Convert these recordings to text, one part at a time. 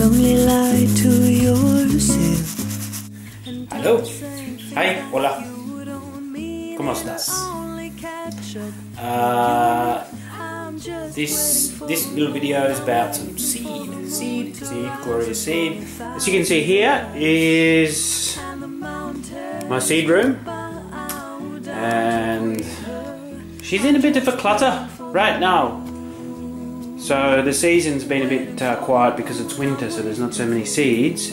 only lie to yourself. Hello. Hi. Hola. ¿Cómo estás? This little video is about some seed, glorious seed. As you can see here is my seed room, and she's in a bit of a clutter right now. So the season's been a bit quiet because it's winter, so there's not so many seeds.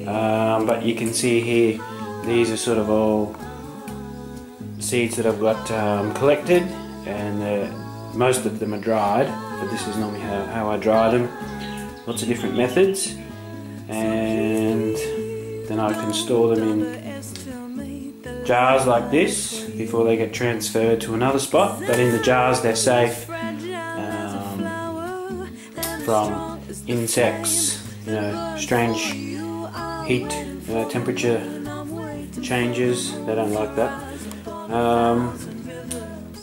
But you can see here, these are sort of all seeds that I've got collected, and most of them are dried, but this is normally how I dry them. Lots of different methods, and then I can store them in jars like this before they get transferred to another spot. But in the jars they're safe from insects, strange heat, temperature changes. They don't like that.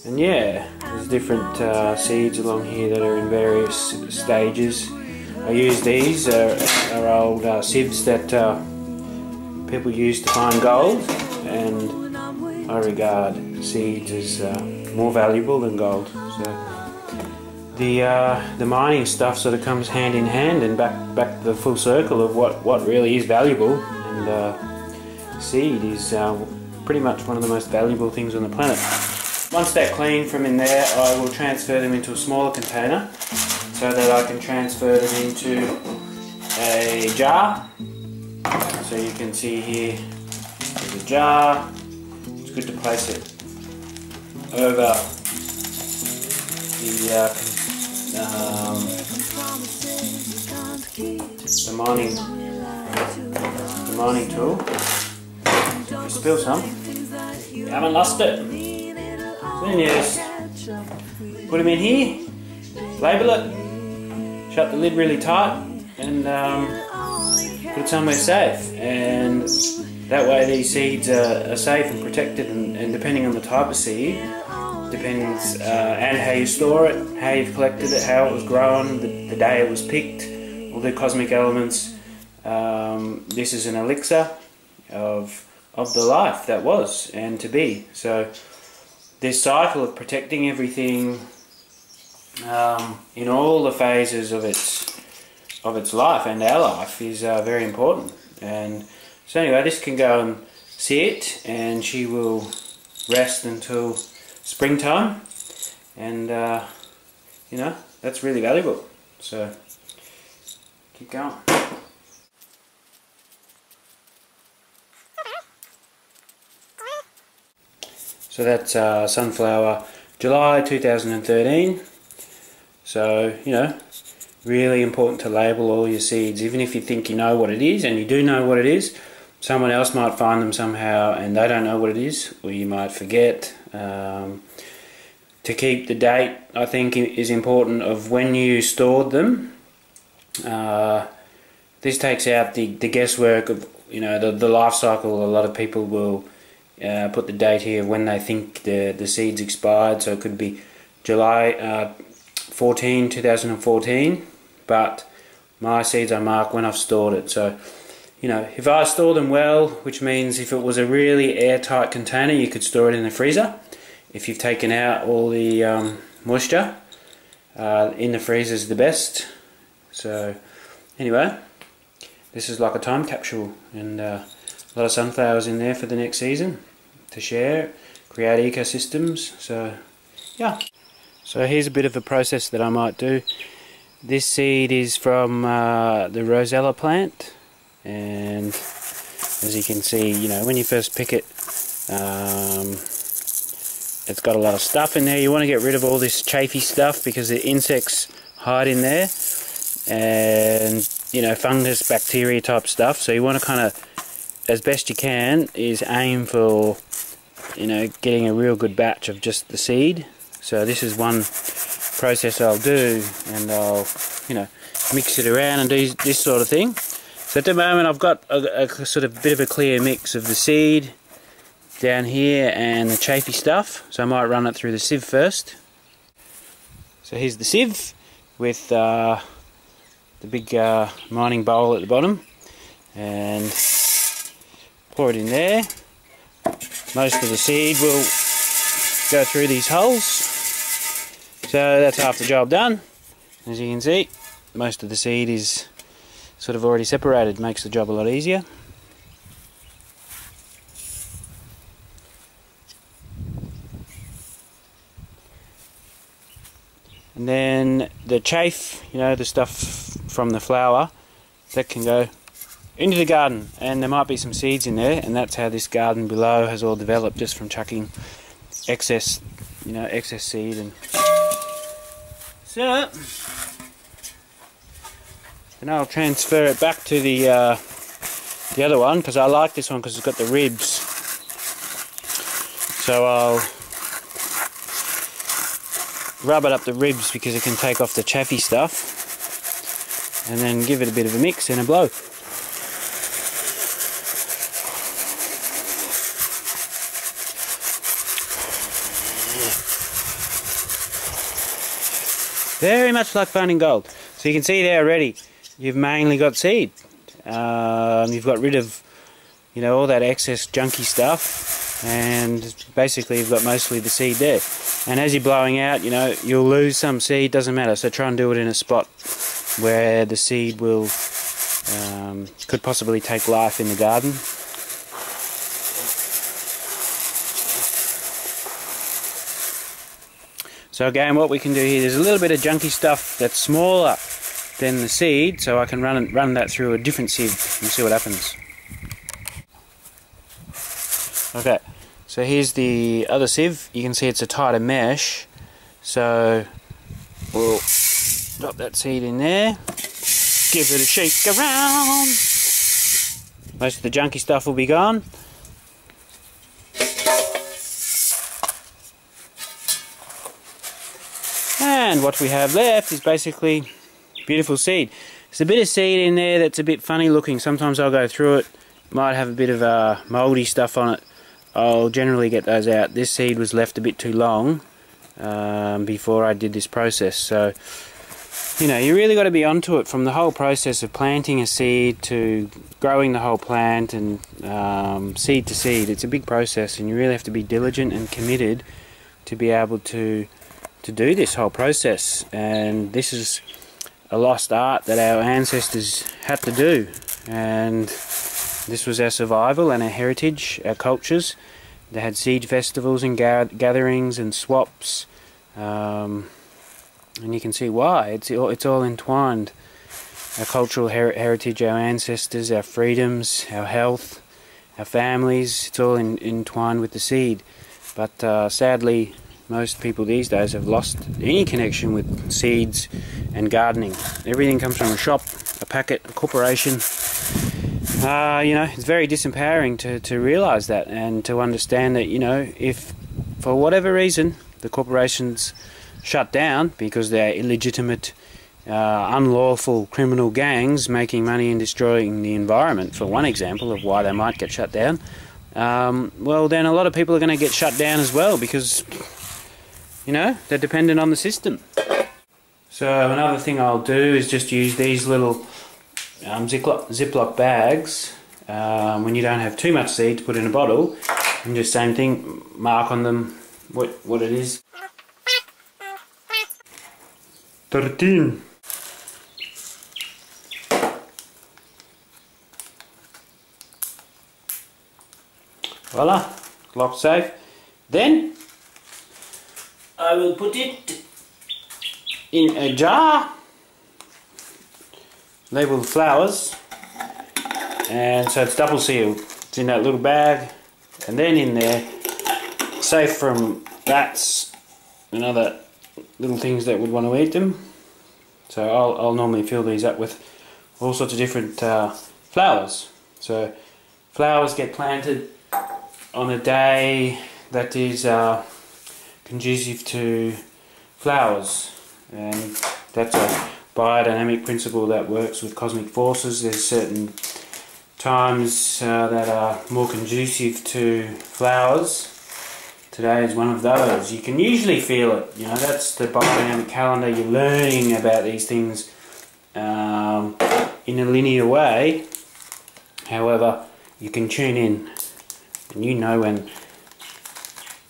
And yeah, there's different seeds along here that are in various stages. I use these are old sieves that people use to find gold, and I regard seeds as more valuable than gold. So the mining stuff sort of comes hand in hand, and back the full circle of what really is valuable. And seed is pretty much one of the most valuable things on the planet. Once they're cleaned from in there, I will transfer them into a smaller container so that I can transfer them into a jar. So you can see here, there's a jar. It's good to place it over the mining tool. If you spill some, you haven't lost it. Then you just put them in here, label it, shut the lid really tight, and put it somewhere safe. And that way these seeds are safe and protected, and depending on the type of seed, depends and how you store it, how you've collected it, how it was grown, the day it was picked, all the cosmic elements. This is an elixir of the life that was and to be. So this cycle of protecting everything in all the phases of its life and our life is very important. And so anyway, this can go and sit, and she will rest until springtime, and that's really valuable. So keep going. So that's sunflower, July 2013. So, really important to label all your seeds. Even if you think you know what it is, and you do know what it is, someone else might find them somehow and they don't know what it is, or you might forget. To keep the date, I think, is important of when you stored them. This takes out the guesswork of the life cycle. A lot of people will put the date here when they think the seeds expired, so it could be July 14, 2014, but my seeds I mark when I've stored it. So if I store them well, which means if it was a really airtight container, you could store it in the freezer. If you've taken out all the moisture, in the freezer is the best. So anyway, this is like a time capsule, and a lot of sunflowers in there for the next season to share, create ecosystems. So yeah. So here's a bit of a process that I might do. This seed is from the rosella plant, and as you can see, when you first pick it, it's got a lot of stuff in there. You want to get rid of all this chafy stuff because the insects hide in there, and fungus, bacteria type stuff. So you want to kind of, as best you can, is aim for getting a real good batch of just the seed. So this is one process I'll do, and I'll mix it around and do this sort of thing. So at the moment I've got a sort of bit of a clear mix of the seed down here and the chafy stuff, so I might run it through the sieve first. So here's the sieve with the big mining bowl at the bottom, and pour it in there. Most of the seed will go through these holes, so that's half the job done. As you can see, most of the seed is sort of already separated, makes the job a lot easier. And then the chaff, you know, the stuff from the flower, that can go into the garden, and there might be some seeds in there, and that's how this garden below has all developed, just from chucking excess, you know, excess seed. And so then I'll transfer it back to the other one, because I like this one because it's got the ribs. So I'll rub it up the ribs because it can take off the chaffy stuff, and then give it a bit of a mix and a blow. Very much like finding gold. So you can see there already, you've mainly got seed. You've got rid of, you know, all that excess junky stuff, and basically you've got mostly the seed there. And as you're blowing out, you know, you'll lose some seed, doesn't matter. So try and do it in a spot where the seed will could possibly take life in the garden. So again, what we can do here, there's a little bit of junky stuff that's smaller than the seed, so I can run that through a different sieve and see what happens. Okay, so here's the other sieve. You can see it's a tighter mesh, so we'll drop that seed in there, give it a shake around. Most of the junky stuff will be gone. And what we have left is basically beautiful seed. There's a bit of seed in there that's a bit funny looking. Sometimes I'll go through it, might have a bit of mouldy stuff on it. I'll generally get those out. This seed was left a bit too long before I did this process. So, you know, you really got to be onto it from the whole process of planting a seed to growing the whole plant, and seed to seed. It's a big process, and you really have to be diligent and committed to be able to do this whole process. And this is a lost art that our ancestors had to do, and this was our survival and our heritage, our cultures. They had seed festivals and gatherings and swaps, and you can see why. It's all entwined. Our cultural heritage, our ancestors, our freedoms, our health, our families, it's all entwined with the seed. But sadly, most people these days have lost any connection with seeds and gardening. Everything comes from a shop, a packet, a corporation. You know, it's very disempowering to realise that, and to understand that, you know, if for whatever reason the corporations shut down because they're illegitimate, unlawful criminal gangs making money and destroying the environment, for one example of why they might get shut down, well, then a lot of people are going to get shut down as well, because, you know, they're dependent on the system. So another thing I'll do is just use these little Ziploc bags when you don't have too much seed to put in a bottle, and just same thing, mark on them what it is. 13. Voila, locked safe. Then I will put it in a jar labelled flowers, and so it's double sealed. It's in that little bag, and then in there, safe from rats and other little things that would want to eat them. So I'll normally fill these up with all sorts of different flowers. So flowers get planted on a day that is conducive to flowers, and that's a biodynamic principle that works with cosmic forces. There's certain times that are more conducive to flowers. Today is one of those. You can usually feel it, you know, that's the biodynamic calendar. You're learning about these things in a linear way. However, you can tune in and you know when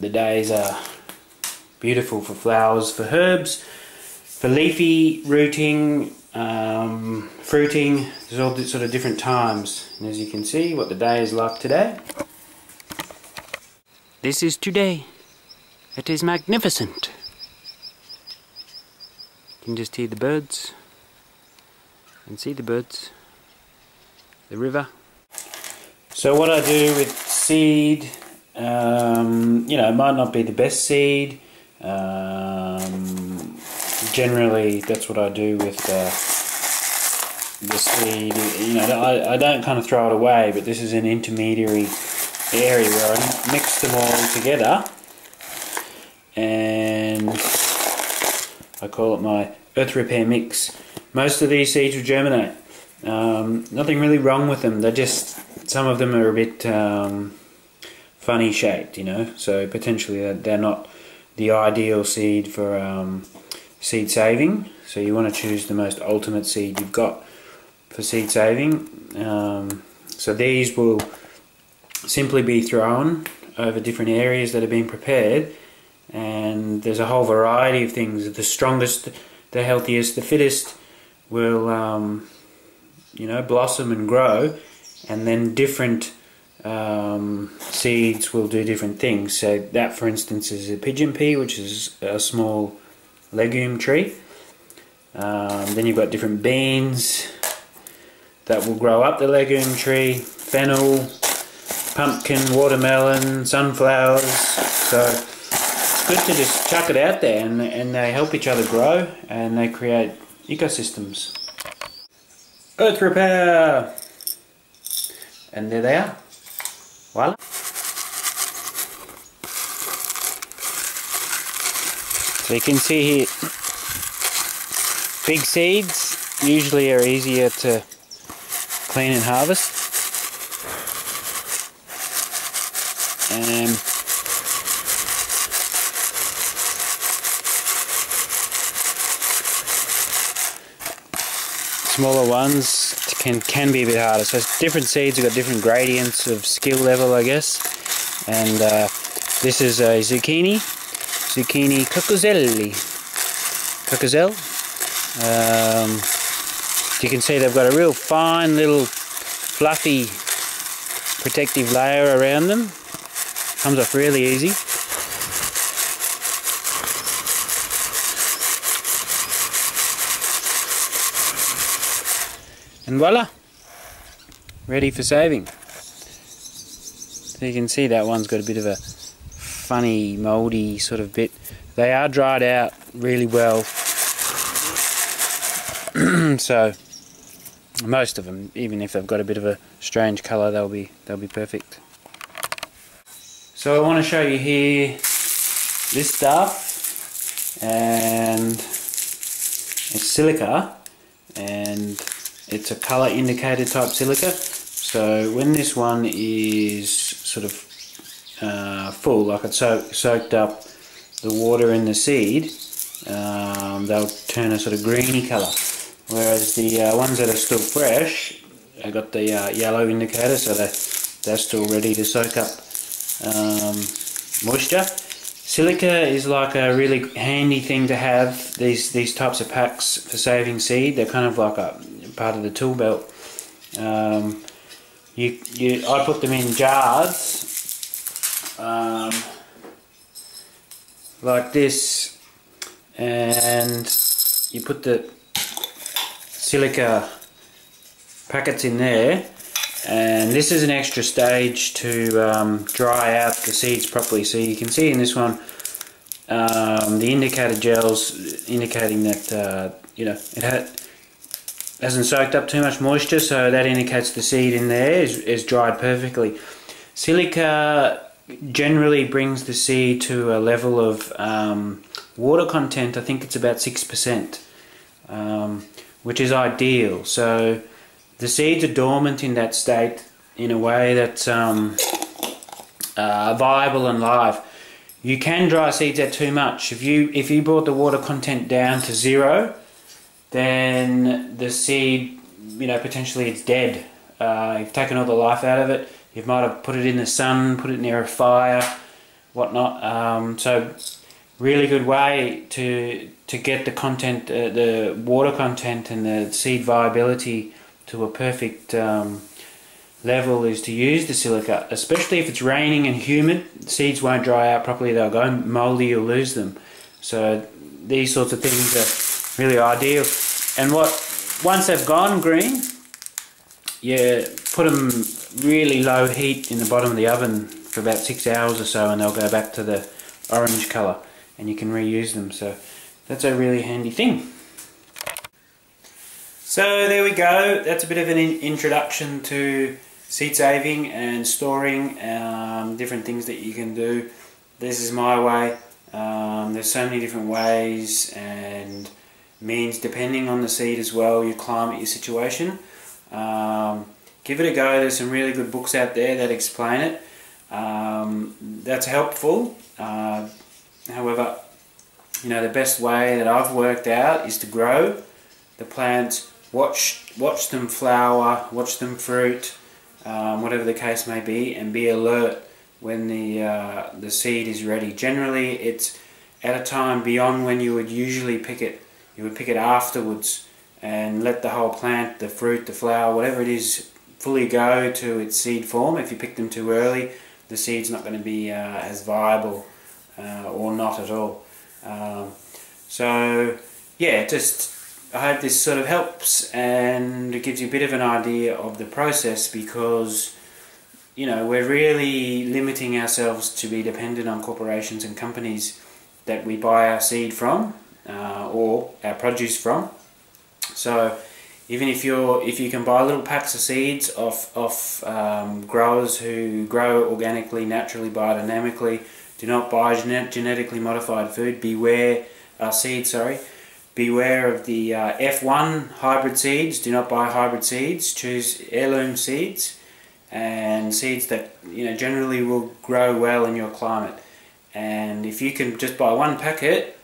the days are beautiful for flowers, for herbs, for leafy rooting, fruiting. There's all sort of different times, and as you can see what the day is like today. This is today. It is magnificent. You can just hear the birds and see the birds, the river. So what I do with seed, you know, it might not be the best seed. Generally, that's what I do with the seed. You know, I don't kind of throw it away, but this is an intermediary area where I mix them all together, and I call it my earth repair mix. Most of these seeds will germinate. Nothing really wrong with them. They're just, some of them are a bit funny shaped, you know, so potentially they're not the ideal seed for seed saving. So you want to choose the most ultimate seed you've got for seed saving. So these will simply be thrown over different areas that have been prepared, and there's a whole variety of things. The strongest, the healthiest, the fittest will you know, blossom and grow, and then different seeds will do different things. So that, for instance, is a pigeon pea, which is a small legume tree. Then you've got different beans that will grow up the legume tree, fennel, pumpkin, watermelon, sunflowers. So it's good to just chuck it out there, and they help each other grow, and they create ecosystems. Earth repair! And there they are. Voila! So you can see here, big seeds usually are easier to clean and harvest. Smaller ones can be a bit harder. So different seeds have got different gradients of skill level, I guess. And this is a zucchini cocozelle. You can see they've got a real fine little fluffy protective layer around them. Comes off really easy. And voila, ready for saving. So you can see that one's got a bit of a funny, mouldy sort of bit. They are dried out really well. So most of them, even if they've got a bit of a strange colour, they'll be perfect. So I want to show you here this stuff, and it's silica, and it's a colour indicator type silica. So when this one is sort of full, like it's soaked up the water in the seed, they'll turn a sort of greeny colour. Whereas the ones that are still fresh, they've got the yellow indicator, so they're still ready to soak up moisture. Silica is like a really handy thing to have. These types of packs for saving seed, they're kind of like a part of the tool belt. I put them in jars like this, and you put the silica packets in there, and this is an extra stage to dry out the seeds properly. So you can see in this one the indicator gels indicating that you know, it hasn't soaked up too much moisture, so that indicates the seed in there is dried perfectly. Silica generally brings the seed to a level of water content. I think it's about 6%, which is ideal. So the seeds are dormant in that state in a way that's viable and live. You can dry seeds out too much. If you brought the water content down to 0, then the seed, potentially it's dead. You've taken all the life out of it. You might have put it in the sun, put it near a fire, whatnot. So really good way to get the content, the water content and the seed viability to a perfect level is to use the silica, especially if it's raining and humid. Seeds won't dry out properly, they'll go mouldy, you'll lose them. So these sorts of things are really ideal. And once they've gone green, you put them really low heat in the bottom of the oven for about 6 hours or so, and they'll go back to the orange colour and you can reuse them. So that's a really handy thing. So there we go, that's a bit of an introduction to seed saving and storing, different things that you can do. This is my way. There's so many different ways and means depending on the seed as well, your climate, your situation. Give it a go. There's some really good books out there that explain it. That's helpful. However, the best way that I've worked out is to grow the plants, watch them flower, watch them fruit, whatever the case may be, and be alert when the seed is ready. Generally, it's at a time beyond when you would usually pick it. You would pick it afterwards and let the whole plant, the fruit, the flower, whatever it is, fully go to its seed form. If you pick them too early, the seed's not going to be as viable or not at all. So yeah, I hope this sort of helps and it gives you a bit of an idea of the process, because we're really limiting ourselves to be dependent on corporations and companies that we buy our seed from or our produce from. So even if you can buy little packs of seeds off growers who grow organically, naturally, biodynamically, do not buy genetically modified food. Beware of the F1 hybrid seeds. Do not buy hybrid seeds. Choose heirloom seeds and seeds that generally will grow well in your climate. And if you can just buy one packet,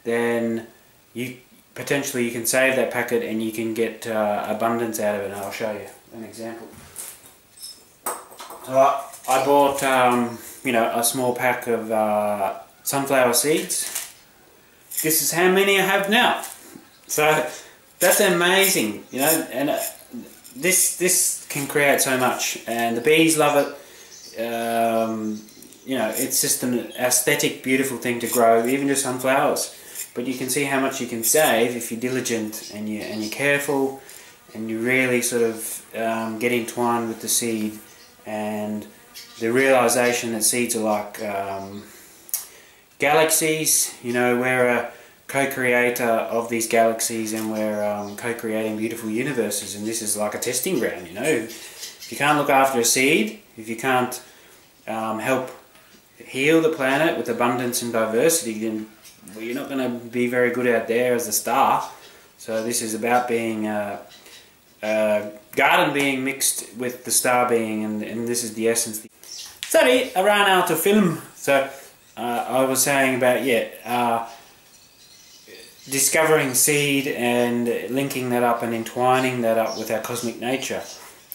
then you can save that packet and you can get abundance out of it. And I'll show you an example. So I bought a small pack of sunflower seeds. This is how many I have now. So that's amazing, and this can create so much, and the bees love it. It's just an aesthetic, beautiful thing to grow, even just sunflowers. But you can see how much you can save if you're diligent and you're careful, and you really sort of get entwined with the seed, and the realization that seeds are like galaxies. We're a co-creator of these galaxies, and we're co-creating beautiful universes, and this is like a testing ground. If you can't look after a seed, if you can't help heal the planet with abundance and diversity, then you're not going to be very good out there as a star. So this is about being garden being mixed with the star being, and this is the essence. Sorry, I ran out of film. So I was saying about discovering seed and linking that up and entwining that up with our cosmic nature,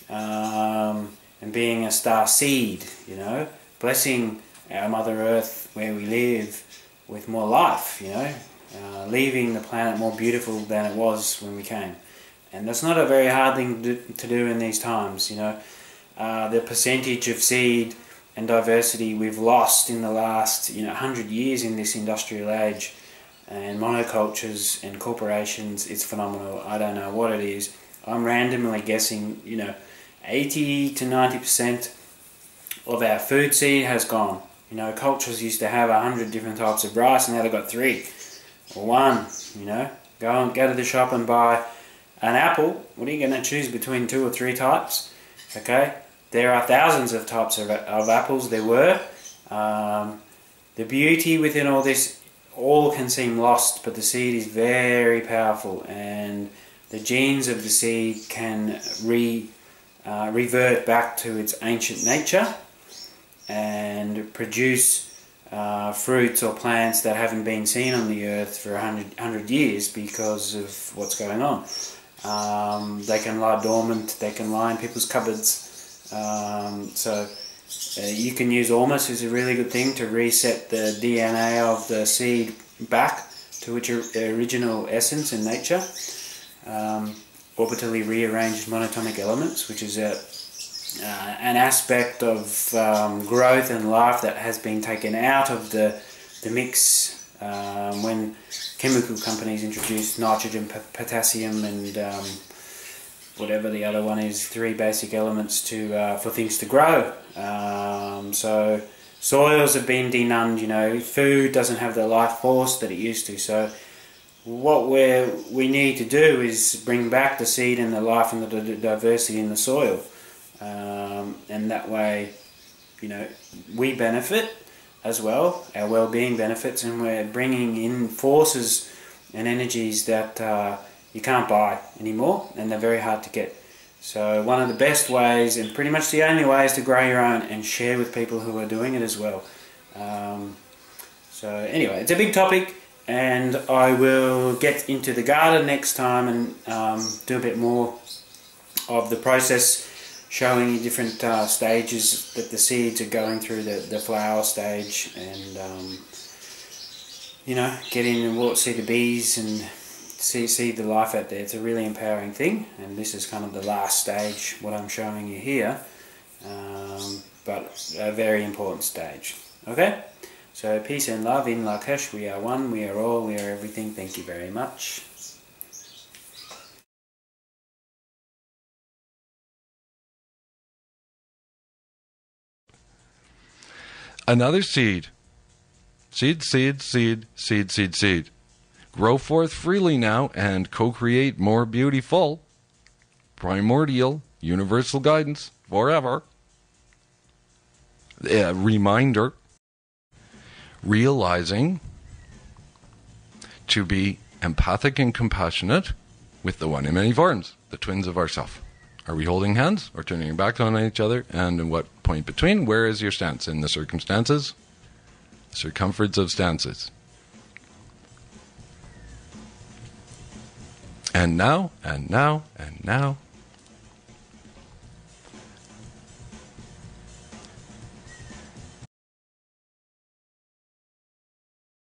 and being a star seed, blessing our Mother Earth where we live with more life, leaving the planet more beautiful than it was when we came. And that's not a very hard thing to do in these times. The percentage of seed and diversity we've lost in the last 100 years in this industrial age, and monocultures and corporations, it's phenomenal. I don't know what it is. I'm randomly guessing 80 to 90% of our food seed has gone. Cultures used to have 100 different types of rice, and now they've got 3 or 1. Go to the shop and buy an apple. What are you going to choose between 2 or 3 types? Okay, there are thousands of types of apples. There were. The beauty within all this, all can seem lost, but the seed is very powerful, and the genes of the seed can revert back to its ancient nature and produce fruits or plants that haven't been seen on the earth for 100 years because of what's going on. They can lie dormant, they can lie in people's cupboards. You can use humus is a really good thing to reset the DNA of the seed back to its original essence in nature. Orbitally rearranged monatomic elements, which is an aspect of growth and life that has been taken out of the mix when chemical companies introduced nitrogen, potassium and whatever the other one is, 3 basic elements for things to grow. So soils have been denumbed, you know, food doesn't have the life force that it used to. So what we need to do is bring back the seed and the life and the diversity in the soil. And that way, you know, we benefit as well, our well-being benefits, and we're bringing in forces and energies that you can't buy anymore, and they're very hard to get. So one of the best ways, and pretty much the only way, is to grow your own and share with people who are doing it as well. So anyway, it's a big topic, and I will get into the garden next time and do a bit more of the process, showing you different stages that the seeds are going through, the flower stage, and you know, get in and see the bees and see the life out there. It's a really empowering thing, and this is kind of the last stage, what I'm showing you here, but a very important stage. Okay, so peace and love in Lakesh. We are one, we are all, we are everything. Thank you very much. Another seed. Seed, seed, seed, seed, seed, seed. Grow forth freely now and co-create more beautiful, primordial, universal guidance forever. A reminder, realizing to be empathic and compassionate with the one in many forms, the twins of ourself. Are we holding hands or turning our backs on each other? And in what point between? Where is your stance? In the circumstances? Circumference of stances. And now, and now, and now,